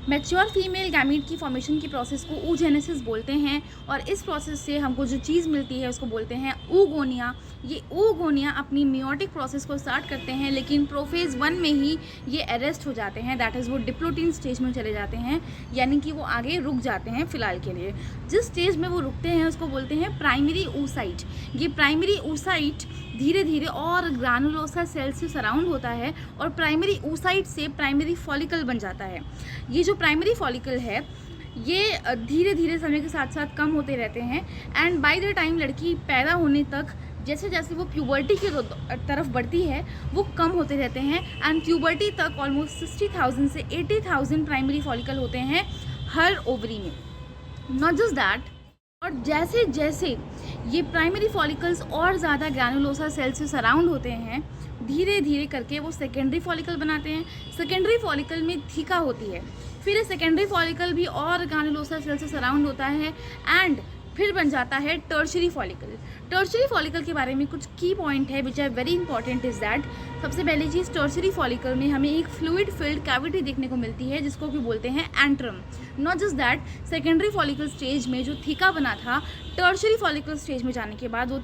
Mature female gamete की formation की process को oogenesis बोलते हैं और इस प्रोसेस से हमको जो चीज़ मिलती है उसको बोलते हैं oogonia। ये oogonia अपनी मियोटिक प्रोसेस को स्टार्ट करते हैं, लेकिन प्रोफेज़ 1 में ही ये अरेस्ट हो जाते हैं, दैट इज़ वो डिप्लोटीन स्टेज में चले जाते हैं, यानी कि वो आगे रुक जाते हैं फ़िलहाल के लिए। जिस स्टेज में वो रुकते हैं उसको बोलते हैं प्राइमरी oocyte। ये प्राइमरी oocyte धीरे धीरे और ग्रानुलोसा सेल से सराउंड होता है और प्राइमरी oocyte से प्राइमरी फॉलिकल बन जाता है। ये जो प्राइमरी फॉलिकल है ये धीरे धीरे समय के साथ साथ कम होते रहते हैं एंड बाय द टाइम लड़की पैदा होने तक जैसे जैसे वो प्यूबर्टी की तरफ बढ़ती है वो कम होते रहते हैं एंड प्यूबर्टी तक ऑलमोस्ट 60,000 से 80,000 प्राइमरी फॉलिकल होते हैं हर ओवरी में। नॉट जस्ट दैट, और जैसे जैसे ये प्राइमरी फॉलिकल्स और ज़्यादा ग्रैनुलोसा सेल से सराउंड होते हैं धीरे धीरे करके वो सेकेंडरी फॉलिकल बनाते हैं। सेकेंडरी फॉलिकल में थीका होती है, फिर सेकेंडरी फॉलिकल भी और ग्रैनुलोसा सेल से सराउंड होता है एंड फिर बन जाता है टर्शरी फॉलिकल। टर्शरी फॉलिकल के बारे में कुछ की पॉइंट है which are very important is that सबसे पहली चीज़ टर्शरी फॉलिकल में हमें एक फ्लूइड फिल्ड कैविटी देखने को मिलती है जिसको भी बोलते हैं antrum. Not just that, secondary follicle stage में जो थीका बना था टर्शरी फॉलिकल स्टेज में जाने के बाद वो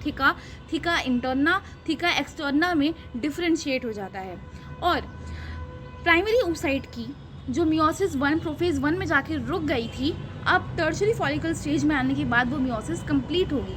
थीका इंटरना थीका एक्सटर्ना में डिफ्रेंशिएट हो जाता है। और प्राइमरी oocyte की जो मियोसिस 1 प्रोफेज़ 1 में जाके रुक गई थी, अब टर्शरी फॉलिकल स्टेज में आने के बाद वो मियोसिस कंप्लीट होगी।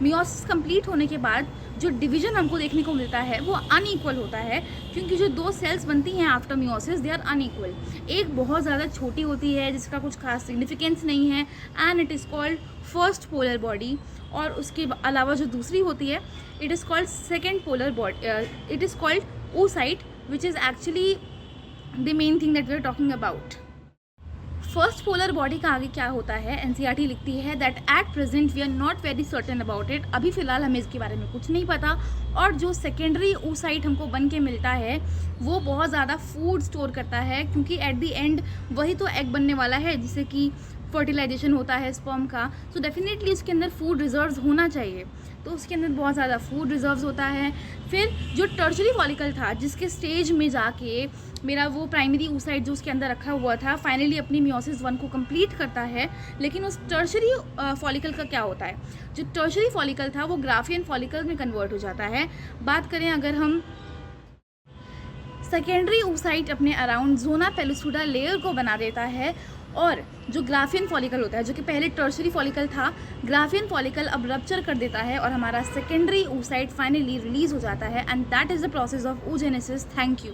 मियोसिस कंप्लीट होने के बाद जो डिवीजन हमको देखने को मिलता है वो अनइक्वल होता है, क्योंकि जो दो सेल्स बनती हैं after meiosis they are unequal. एक बहुत ज़्यादा छोटी होती है जिसका कुछ खास सिग्निफिकेंस नहीं है and it is called first polar body, और उसके अलावा जो दूसरी होती है it is called second polar body, it is called oocyte which is actually the main thing that we are talking about. First polar body का आगे क्या होता है, एनसीईआरटी लिखती है that at present we are not very certain about it. अभी फ़िलहाल हमें इसके बारे में कुछ नहीं पता। और जो सेकेंडरी oocyte हमको बन के मिलता है वो बहुत ज़्यादा फूड स्टोर करता है, क्योंकि एट द एंड वही तो एग बनने वाला है जिससे कि फर्टिलाइजेशन होता है स्पर्म का, सो डेफिनेटली उसके अंदर फूड रिजर्व्स होना चाहिए। तो उसके अंदर बहुत ज़्यादा फूड रिजर्व्स होता है। फिर जो टर्शरी फॉलिकल था जिसके स्टेज में जाके मेरा वो प्राइमरी oocyte जो उसके अंदर रखा हुआ था फाइनली अपनी मियोसिस 1 को कंप्लीट करता है। लेकिन उस टर्शरी फॉलिकल का क्या होता है, जो टर्शरी फॉलिकल था वो ग्राफियन फॉलिकल में कन्वर्ट हो जाता है। बात करें अगर हम सेकेंडरी oocyte अपने अराउंड ज़ोना पेलुसिडा लेयर को बना देता है, और जो ग्राफियन फॉलिकल होता है जो कि पहले टर्शरी फॉलिकल था, ग्राफियन फॉलिकल अब रप्चर कर देता है और हमारा सेकेंडरी oocyte फाइनली रिलीज हो जाता है and that is the process of oogenesis। Thank you.